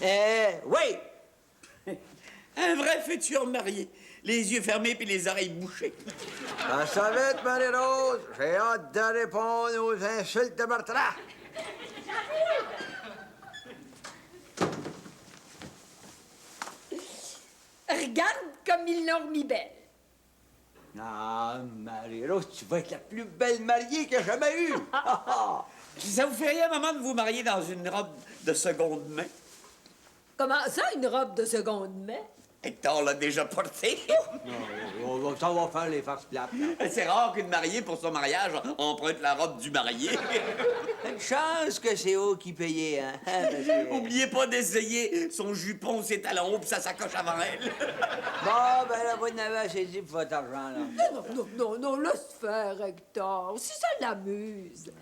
Oui! Un vrai futur marié. Les yeux fermés puis les oreilles bouchées. Ça va être, Marie-Rose. J'ai hâte de répondre aux insultes de Bertrand. Regarde comme ils l'ont remis belle. Ah, Marie-Rose, tu vas être la plus belle mariée que j'ai jamais eue. Ça vous fait rien, maman, de vous marier dans une robe de seconde main? Comment ça, une robe de seconde main? Hector l'a déjà portée. Ça va faire les farces plates. C'est rare qu'une mariée, pour son mariage, emprunte la robe du marié. Une chance que c'est eux qui payaient, hein? Parce que... Oubliez pas d'essayer son jupon, ses talons hauts, puis sa sacoche avant elle. Bon, ben là, vous n'avez assez dit pour votre argent, là. Non, laisse faire, Hector. Si ça l'amuse.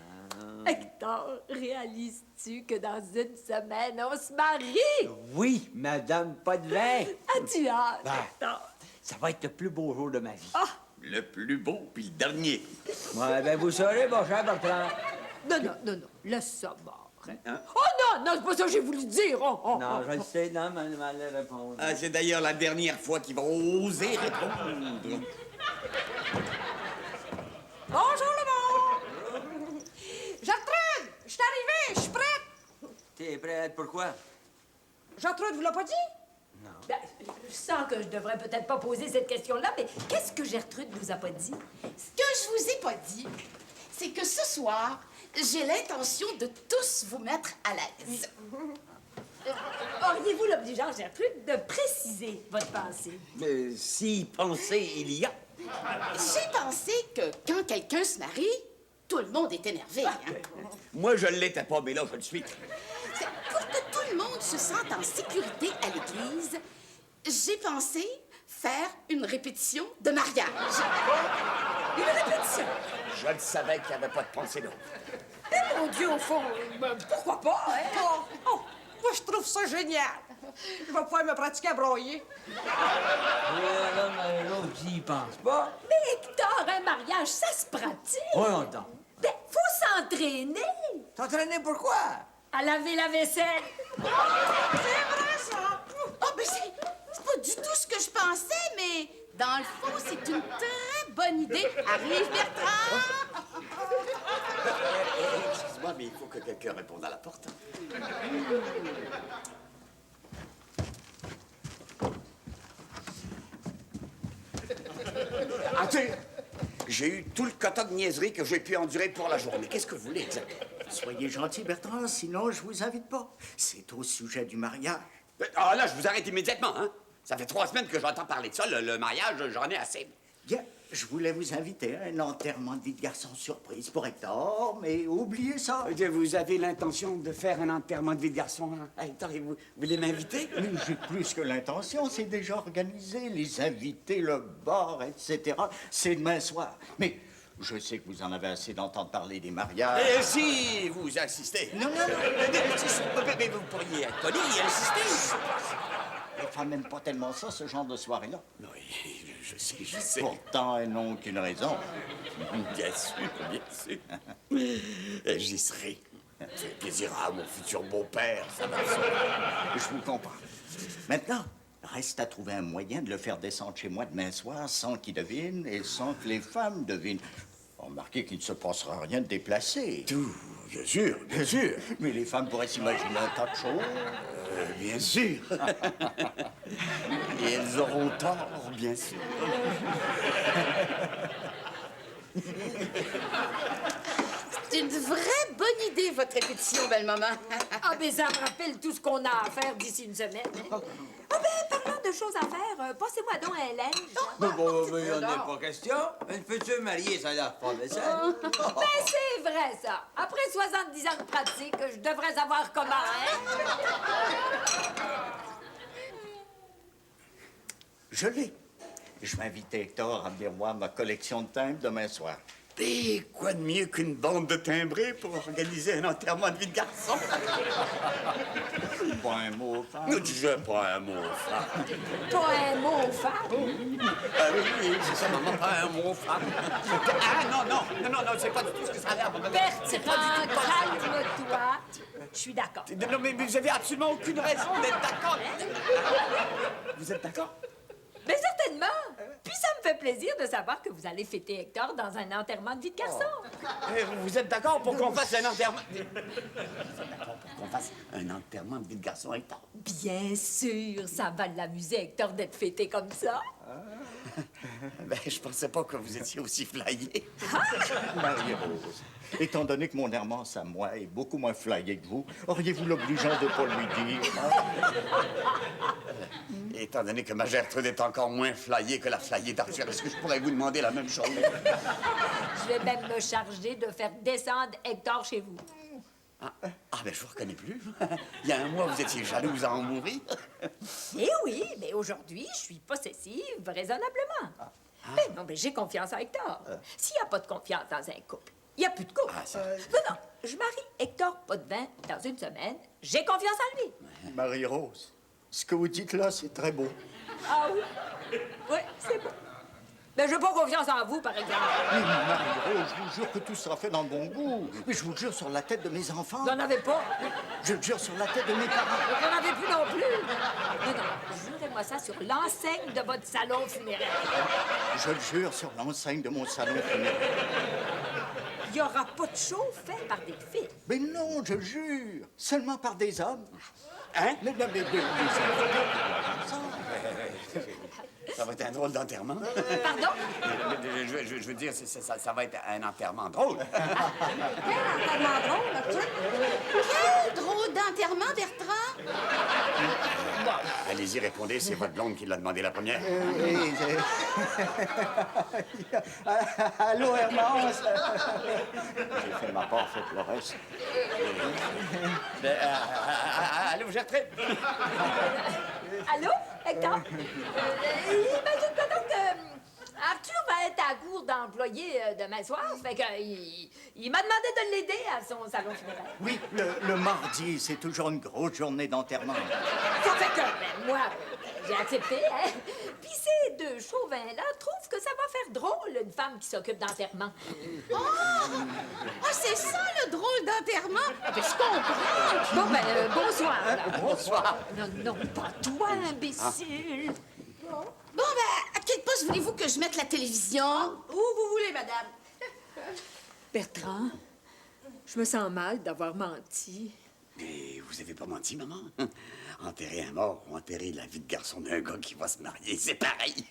Hector, réalises-tu que dans une semaine, on se marie? Oui, madame, pas de vin. As-tu hâte, Ben. Hector? Ça va être le plus beau jour de ma vie. Le plus beau, puis le dernier. Ouais, ben vous saurez, mon cher Bertrand. Non, laisse ça mort. Hein? Oh non, c'est pas ça que j'ai voulu dire. Non, je le sais, non, mais elle m'allait répondre. Ah, c'est d'ailleurs la dernière fois qu'il va oser répondre. Bonjour le monde! Gertrude, je suis arrivée, je suis prête. T'es prête pour quoi? Gertrude vous l'a pas dit? Ben, je sens que je devrais peut-être pas poser cette question-là, mais qu'est-ce que Gertrude nous a pas dit? Ce que je vous ai pas dit, c'est que ce soir, j'ai l'intention de tous vous mettre à l'aise. Auriez-vous l'obligeance, Gertrude, de préciser votre pensée? Mais si penser il y a. J'ai pensé que quand quelqu'un se marie, tout le monde est énervé. Hein? Moi, je l'étais pas, mais là, je le suis. C'est pour que tout le monde se sente en sécurité à l'église, j'ai pensé faire une répétition de mariage. Une répétition. Je le savais qu'il n'y avait pas de pensée là. Eh mon Dieu, au fond, pourquoi pas, hein? Moi, je trouve ça génial. Je vais pouvoir me pratiquer à broyer. Là, Marie-Rose, tu y penses pas? Mais Hector, un mariage, ça se pratique. Voyons donc. Ben, faut s'entraîner. T'entraîner pourquoi? À laver la vaisselle. C'est vrai, ça! Oh, ben c'est pas du tout ce que je pensais, mais dans le fond, c'est une très bonne idée. Arrive, Bertrand! Excuse-moi, mais il faut que quelqu'un réponde à la porte. Attends! J'ai eu tout le quota de niaiserie que j'ai pu endurer pour la journée. Qu'est-ce que vous voulez exactement? Soyez gentil, Bertrand, sinon je vous invite pas. C'est au sujet du mariage. Ah là, je vous arrête immédiatement, hein? Ça fait 3 semaines que j'entends parler de ça, le mariage, j'en ai assez. Bien, je voulais vous inviter à un enterrement de vie de garçon surprise pour Hector, mais oubliez ça. Vous avez l'intention de faire un enterrement de vie de garçon, hein? Hector, vous voulez m'inviter? Mais j'ai plus que l'intention, c'est déjà organisé, les invités, le bar, etc. C'est demain soir. Mais je sais que vous en avez assez d'entendre parler des mariages. Et si vous insistez? Non. Mais vous pourriez être poli et insister. Les femmes n'aiment pas tellement ça, ce genre de soirée-là. Oui, je sais. Pourtant, elles n'ont qu'une raison. Bien sûr. J'y serai. Ça fait plaisir à mon futur beau-père, ça va. Je vous comprends. Maintenant, reste à trouver un moyen de le faire descendre chez moi demain soir sans qu'il devine et sans que les femmes devinent. Remarquez qu'il ne se passera rien de déplacé. Tout, bien sûr. Mais les femmes pourraient s'imaginer un tas de choses. Bien sûr. Et elles auront tort, bien sûr. C'est une vraie bonne idée, votre répétition, belle maman. Ah, ben ça me rappelle tout ce qu'on a à faire d'ici une semaine. Hein? Ah, ben, parlant de choses à faire, passez-moi donc un linge. Mais il n'y en a pas question. Une future mariée, ça lave pas de ça. Ben, c'est vrai, ça. Après 70 ans de pratique, je devrais avoir comment, hein? Je l'ai. Je vais inviter Hector à venir voir ma collection de timbres demain soir. Et quoi de mieux qu'une bande de timbrés pour organiser un enterrement de vie de garçon? Pas un mot aux femmes. Ne disais pas un mot aux femmes. Pas un mot aux femmes. Ah oui, c'est ça, maman, pas un mot aux femmes. Ah non, c'est pas du tout ce que ça a l'air, maman. Bertrand, calme-toi. je suis d'accord. Non, mais vous avez absolument aucune raison d'être d'accord. Vous êtes d'accord? Mais certainement. Puis ça me fait plaisir de savoir que vous allez fêter Hector dans un enterrement de vie de garçon. Vous êtes d'accord pour qu'on fasse un enterrement? Vous êtes d'accord pour qu'on fasse un enterrement de vie de garçon, Hector? Bien sûr, ça va l'amuser, Hector, d'être fêté comme ça. Ben, je pensais pas que vous étiez aussi flyé. Marie-Rose, étant donné que mon Hermance à moi est beaucoup moins flyé que vous, auriez-vous l'obligeance de pas lui dire? Étant donné que ma Gertrude est encore moins flyée que la flyée d'Arthur, est-ce que je pourrais vous demander la même chose? Je vais même me charger de faire descendre Hector chez vous. Ben, je vous reconnais plus. Il y a un mois, vous étiez jalouse à en mourir. Eh oui, mais aujourd'hui, je suis possessive raisonnablement. Mais non, mais j'ai confiance en Hector. S'il n'y a pas de confiance dans un couple, il n'y a plus de couple. Non, je marie Hector pas de vin dans une semaine. J'ai confiance en lui. Marie-Rose, ce que vous dites là, c'est très beau. Ah oui? Oui, c'est beau. Mais j'ai pas confiance en vous, par exemple. Mais Marie-Rose, je vous jure que tout sera fait dans le bon goût. Mais je vous jure sur la tête de mes enfants. Vous n'en avez pas. Je le jure sur la tête de mes parents. Vous n'en avez plus non plus. Non, jurez-moi ça sur l'enseigne de votre salon funéraire. Je le jure sur l'enseigne de mon salon funéraire. Il n'y aura pas de show fait par des filles. Mais non, je le jure. Seulement par des hommes. Hein? Mais des Ça va être un drôle d'enterrement. Pardon? Je veux dire, ça va être un enterrement drôle. Quel enterrement drôle, Arthur. Quel drôle d'enterrement, Bertrand! Allez-y, répondez, c'est votre blonde qui l'a demandé la première. Allô, Hermance? J'ai fait ma part, faites le reste. Allô, Gertrude? Allô, Hector? Imagine donc que Arthur va être à court d'employés demain soir. Fait que il m'a demandé de l'aider à son salon funéraire. Oui, le mardi, c'est toujours une grosse journée d'enterrement. Ça fait que, moi, j'ai accepté, hein? Puis ces deux chauvins-là trouvent que ça va faire drôle, une femme qui s'occupe d'enterrement. Ah, c'est ça, le drôle d'enterrement? Ah, ben, je comprends. Bon, bonsoir. là. Bonsoir. Non, pas toi, imbécile. Bon, ben, à quel poste voulez-vous que je mette la télévision? Où vous voulez, madame. Bertrand, je me sens mal d'avoir menti. Mais vous avez pas menti, maman. Enterrer un mort ou enterrer la vie de garçon d'un gars qui va se marier, c'est pareil.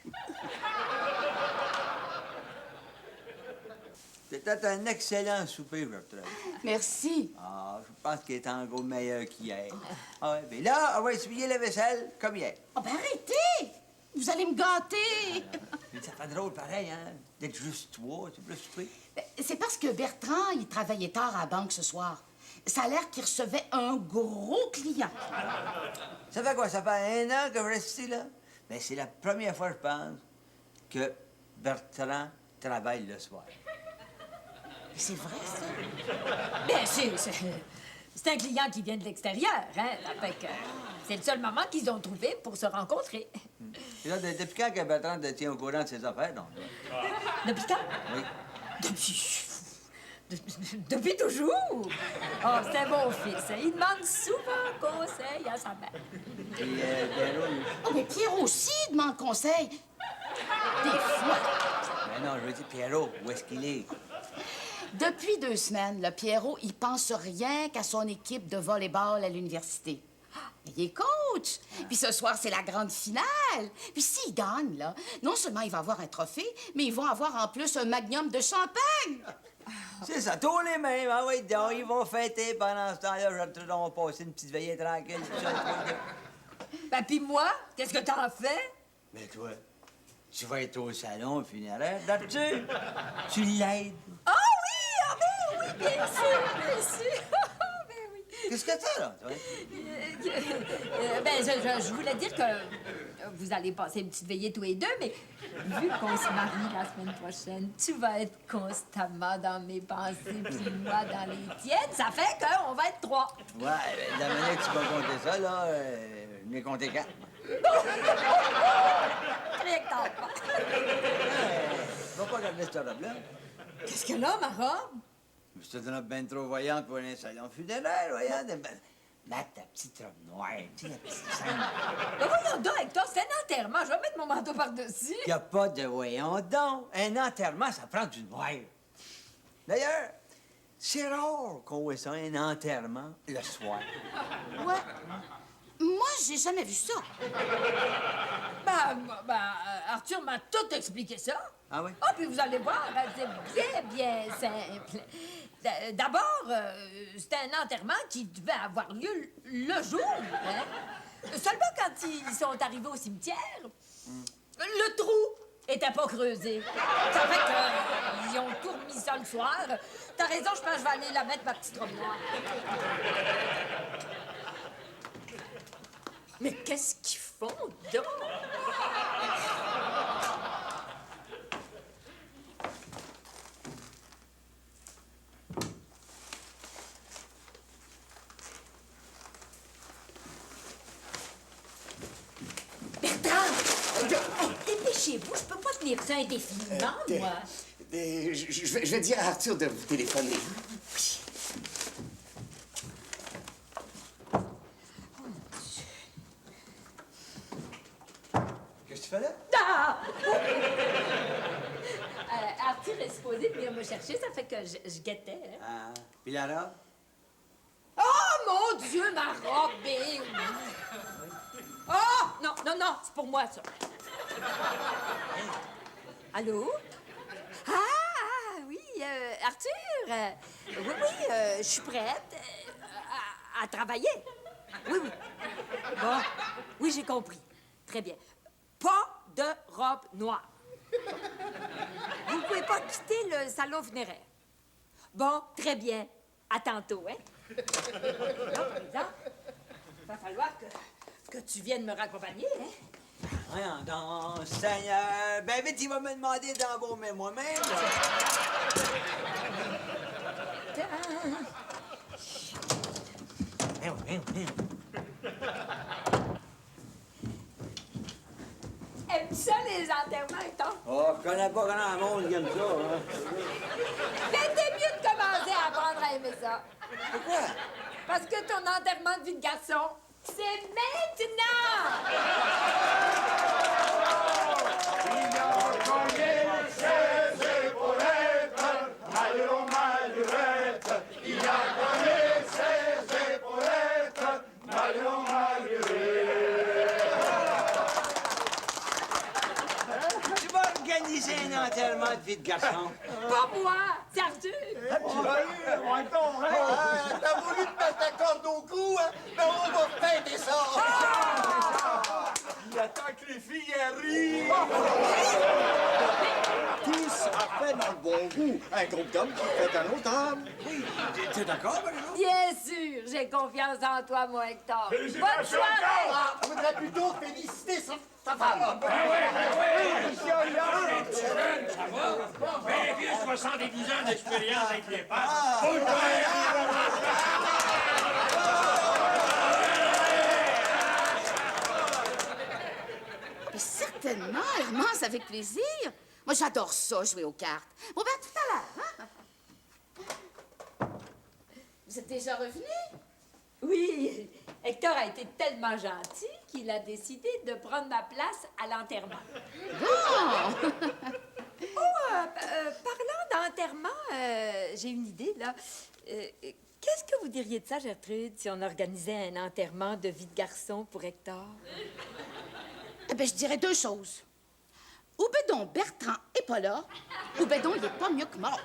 C'était un excellent souper, Gertrude. Merci. Ah, je pense qu'il est en gros meilleur qu'hier. Ah ouais, mais là, on va essuyer la vaisselle comme hier. Oh, ben, arrêtez! Vous allez me gâter! Mais ça fait drôle pareil, hein? D'être juste toi, tu peux le souper. Ben, c'est parce que Bertrand, il travaillait tard à la banque ce soir. Ça a l'air qu'il recevait un gros client. Ça fait quoi? Ça fait 1 an que je reste ici, là? Mais c'est la première fois, je pense, que Bertrand travaille le soir. Mais c'est vrai, ça? Bien sûr, c'est un client qui vient de l'extérieur, hein? Ça fait que c'est le seul moment qu'ils ont trouvé pour se rencontrer. Et là, depuis quand que Bertrand te tient au courant de ses affaires, donc? Depuis quand? Oui. Depuis toujours. Oh, c'est un bon fils. Il demande souvent conseil à sa mère. Et Pierrot, Oh, mais Pierrot aussi demande conseil. Des fois. ben non, je veux dire, Pierrot, où est-ce qu'il est? Depuis 2 semaines, le Pierrot, il pense rien qu'à son équipe de volleyball à l'université. Il est coach. Puis ce soir, c'est la grande finale. Puis s'il gagne, là, non seulement il va avoir un trophée, mais ils vont avoir en plus un magnum de champagne. C'est ça, tous les mêmes, ah oui, donc, ils vont fêter pendant ce temps-là, Gertrude, on va passer une petite veillée tranquille. Tout ça, Ben, puis moi, qu'est-ce que t'en fais? Mais toi, tu vas être au salon funéraire, Gertrude. Tu l'aides. Ah oui, bien sûr, bien sûr. Ben oui. Qu'est-ce que t'as, là, toi? Je voulais dire que vous allez passer une petite veillée tous les deux, mais vu qu'on se marie la semaine prochaine, tu vas être constamment dans mes pensées, puis moi dans les tiennes. Ça fait qu'on va être 3. Ouais, ben, la manière que tu vas compter ça, là, je n'ai compté 4. Très tard. Va pas garder cette robe-là. Qu'est-ce que là, ma robe? C'est une robe bien trop voyante pour un salon funéraire, voyons. Mettre ta petite robe noire, tu sais, la petite scène. Ben voyons donc, Hector, c'est un enterrement. Je vais mettre mon manteau par-dessus. Il n'y a pas de voyons donc. Un enterrement, ça prend du noir. D'ailleurs, c'est rare qu'on voit ça, un enterrement, le soir. Ouais. Moi, j'ai jamais vu ça. Arthur m'a tout expliqué ça. Ah oui? Ah, puis vous allez voir, c'est bien simple. D'abord, c'était un enterrement qui devait avoir lieu le jour. Hein? Seulement quand ils sont arrivés au cimetière, le trou était pas creusé. Ça fait qu'ils ont tout remis ça le soir. T'as raison, je pense que je vais aller la mettre, ma petite robe noire. Mais qu'est-ce qu'ils font donc? Dépêchez-vous, je peux pas tenir ça indéfiniment, moi. Je vais dire à Arthur de vous téléphoner. Qu'est-ce que tu fais là? Ah! Arthur est supposé venir me chercher, ça fait que je guettais. Hein? Ah, puis la robe? Oh, mon Dieu, ma robe! Ben oui. Oh! Non, c'est pour moi, ça. Allô? Ah, oui, Arthur? Oui, je suis prête à travailler. Oui. Bon, oui, j'ai compris. Très bien. Pas de robe noire. Vous ne pouvez pas quitter le salon funéraire. Bon, très bien. À tantôt, hein? Non, président, il va falloir que tu viennes me raccompagner, hein? Voyons donc, Seigneur. Ben vite, il va me demander d'embaumer moi-même. Ben. Aimes-tu ça, les enterrements, Hector? Oh, je connais pas grand monde qui aime ça, hein. C'était mieux de commencer à apprendre à aimer ça. Pourquoi? Parce que ton enterrement de vie de garçon, c'est maintenant! Tu vas organiser un enterrement de vie de garçon. Pas moi, c'est Arthur. T'as voulu te mettre la corde au cou, hein? Mais on va fêter ça! Il attend que les filles arrivent. Tous à fait dans le bon goût. Un groupe d'hommes qui fait un autre homme. Tu es d'accord, Marie-Lou? Bien sûr, j'ai confiance en toi, mon Hector. Bonne Félicitations, soirée! On voudrait plutôt féliciter sa femme. Ben vieux, 70 ans d'expérience avec les femmes. Mais certainement, Hermance, avec plaisir. Moi, j'adore ça, jouer aux cartes. Bon, ben, tout à l'heure, hein? Vous êtes déjà revenu? Oui, Hector a été tellement gentil qu'il a décidé de prendre ma place à l'enterrement. Bon! Parlant d'enterrement, j'ai une idée, là. Qu'est-ce que vous diriez de ça, Gertrude, si on organisait un enterrement de vie de garçon pour Hector? Eh ben, je dirais deux choses. Ou ben donc Bertrand est pas là, ou ben donc il est pas mieux que mort.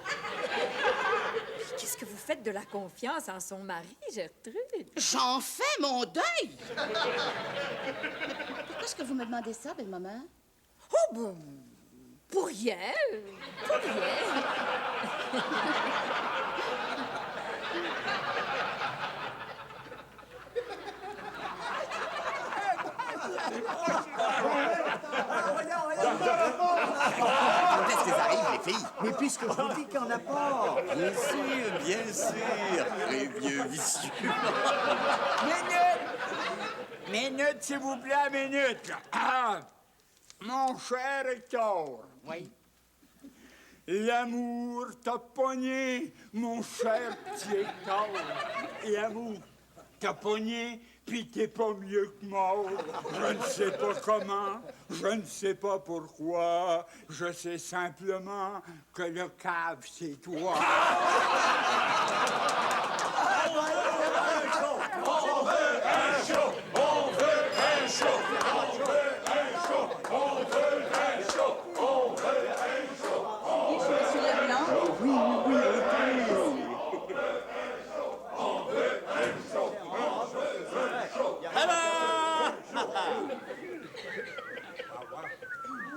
Qu'est-ce que vous faites de la confiance en son mari, Gertrude? J'en fais mon deuil! Pourquoi est-ce que vous me demandez ça, belle-maman? Oh, bon, pour rien, pour rien. Quand est-ce qu'elles arrivent, les filles? Mais puisque je vous dis qu'il n'y en a pas. Bien sûr. Très vieux vicieux. Minute, s'il vous plaît, minute. Là. Ah, mon cher Hector. Oui. L'amour t'a pogné, mon cher petit Hector. L'amour t'a pogné, puis t'es pas mieux que mort. Je ne sais pas comment, je ne sais pas pourquoi. Je sais simplement que le cave, c'est toi.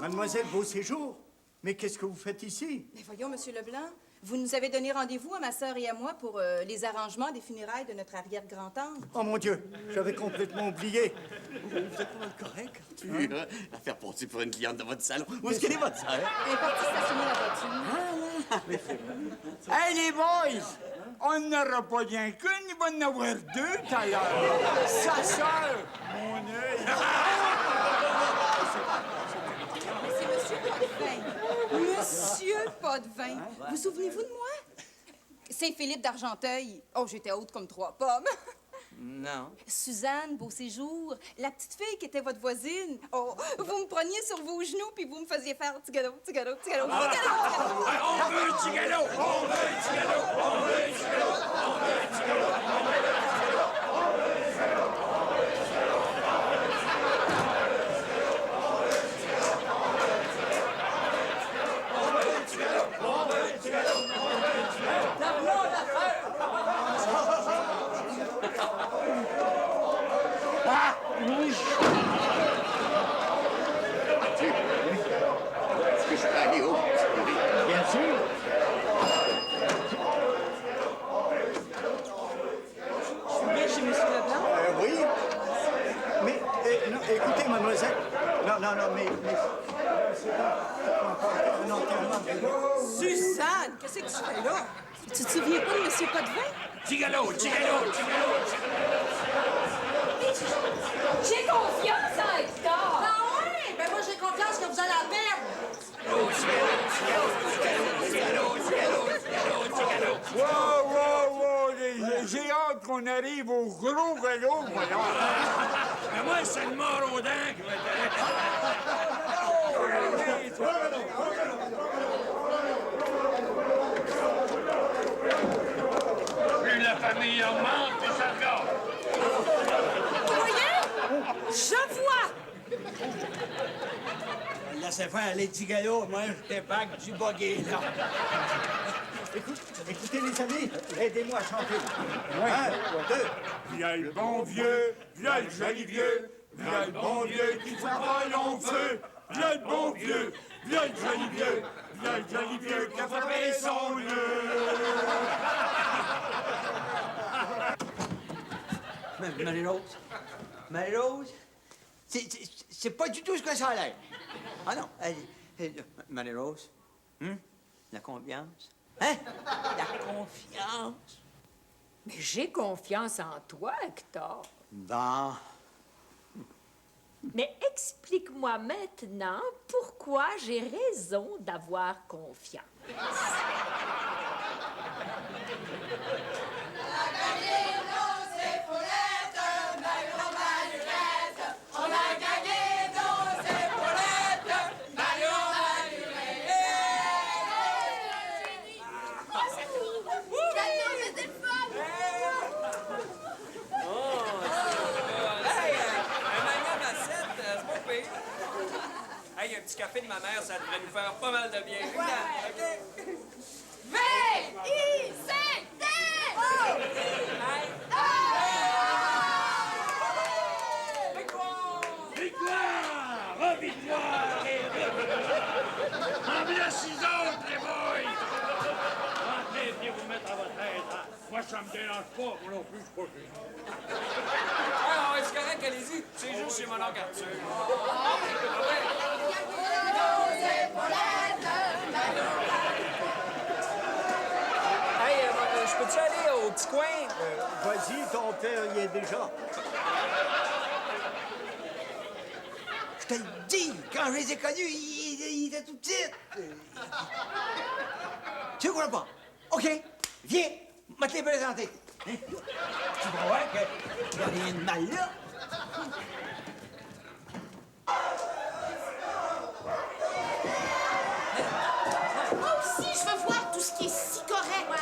Mademoiselle Beauséjour, mais qu'est-ce que vous faites ici? Mais voyons, Monsieur Leblanc, vous nous avez donné rendez-vous à ma sœur et à moi pour les arrangements des funérailles de notre arrière-grand-tante. Oh mon Dieu, j'avais complètement oublié. Vous êtes pas mal correct, Arthur, hein? À faire passer pour une cliente de votre salon. Où est-ce qu'elle est, votre sœur? Elle est partie stationner la voiture. Hey, les boys! On n'aura pas bien qu'une, il va en avoir deux tout à l'heure. Sa sœur, mon œil. C'est Monsieur Potvin. Monsieur Potvin. Vous souvenez-vous de moi? Saint-Philippe d'Argenteuil. Oh, j'étais haute comme 3 pommes. Non. Suzanne Beauséjour, la petite fille qui était votre voisine. Oh, vous me preniez sur vos genoux puis vous me faisiez faire petit galop, petit galop, petit galop, petit galop. On veut un petit galop! On veut un petit galop! On veut un petit galop! On veut un petit galop! Est-ce que je peux aller où? Bien sûr. Je suis bien chez Monsieur Leblanc. Oui. Mais, non, écoutez, mademoiselle. Non, mais c'est pas un enterrement. Suzanne, qu'est-ce que tu fais là? Tu te souviens pas de Monsieur Potvin? Petit galop! Petit galop! Petit galop! J'ai confiance en Hector! Ah ouais? Ben moi, j'ai confiance que vous allez la perdre. Wow! J'ai hâte qu'on arrive au gros galop, voyons. Mais moi, c'est le mort aux dents qui m'intéresse. Plus la famille augmente, plus ça regarde. Vous voyez? Je vois. Laissez faire les petits galops, moi, je débarque du buggy, là. Écoutez, les amis, aidez-moi à chanter. 1, 2. V'là le bon vieux, v'là le joli vieux, v'là le bon vieux qui travaille en feu. V'là le bon vieux, v'là le joli vieux, v'là le joli vieux qui a frappé son nœud. Marie-Rose, c'est pas du tout ce que ça a l'air. Ah non, Marie-Rose, la confiance, hein? La confiance. Mais j'ai confiance en toi, Hector. Bon, Mais explique-moi maintenant pourquoi j'ai raison d'avoir confiance. Hey, un petit café de ma mère, ça devrait nous faire pas mal de bien. OK? V-I-C-T! Victoire! Victoire! Ambiance 6 autres, les boys! Entrez, venez vous mettre à votre aise. Hein. Moi, ça me dérange pas. Moi non plus, je suis pas gêné. Ah, ouais, c'est correct, allez-y. C'est juste chez mon oncle Arthur. Hey, je peux-tu aller au petit coin? Vas-y, ton père y est déjà. je te le dis, quand je les ai connus, ils il était tout petit. Tu crois pas? OK, viens, je vais te les présenter. Hein? Tu vas voir qu'il n'y a rien de mal là. Moi aussi, je veux voir tout ce qui est si correct. Moi,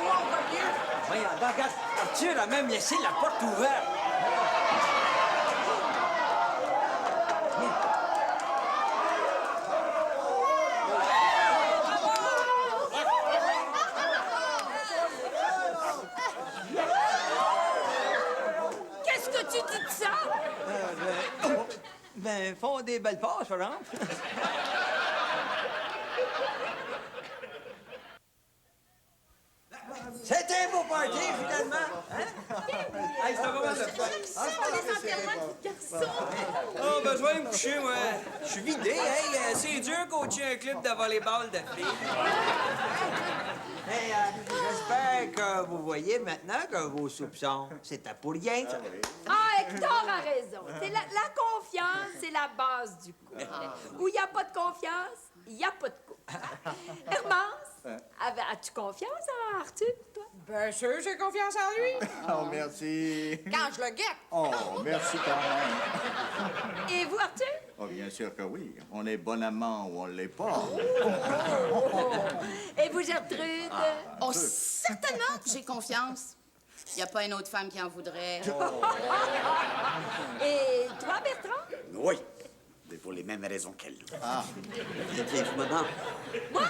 on va mieux. Voyons, regarde, Arthur a même laissé la porte ouverte. Qu'est-ce que tu dis de ça? Ben, font des belles passes, par exemple. C'était un beau party, finalement. Hein? Hey, c'était pas mal de fun. Garçon! Oh, ben, je vais aller me coucher, moi. Je suis vidé, hey. C'est dur coacher un club de volleyball de filles. Hey, j'espère que vous voyez maintenant que vos soupçons, c'était pour rien. Ah, Hector a raison. C'est la confiance, c'est la base du couple. Où il n'y a pas de confiance, il n'y a pas de couple. Hermance, as-tu confiance en Arthur, toi? Bien sûr, j'ai confiance en lui. Oh, merci. Quand je le guette. Oh, merci quand même. Et vous, Arthur? Oh, bien sûr que oui. On est bon amant ou on l'est pas. Et vous, Gertrude? Oh, certainement que j'ai confiance. Il n'y a pas une autre femme qui en voudrait. Et toi, Bertrand? Oui, mais pour les mêmes raisons qu'elle. Maman. Moi?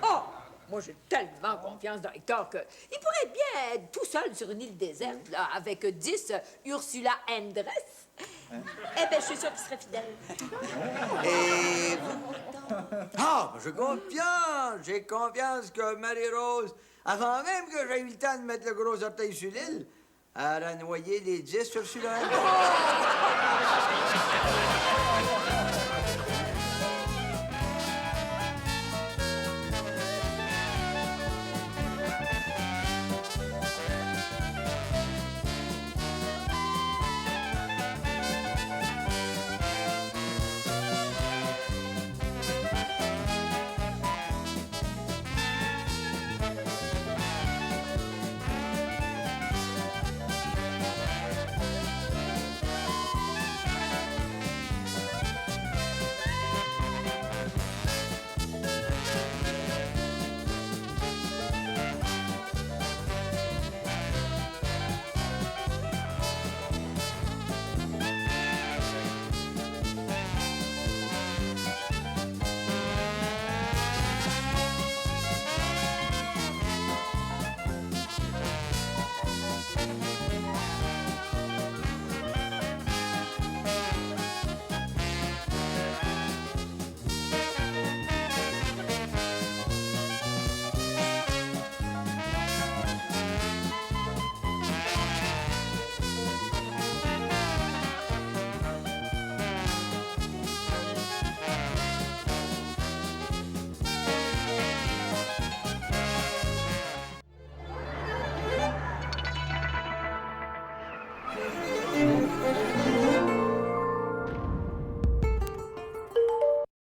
Oh! Moi, j'ai tellement confiance dans Hector que il pourrait bien être tout seul sur une île déserte, là, avec 10 Ursula Andress. Eh bien, je suis sûre qu'il serait fidèle. Et vous? Ah, j'ai confiance que Marie-Rose, avant même que j'aie eu le temps de mettre le gros orteil sur l'île, elle a noyé les 10 Ursula Andress.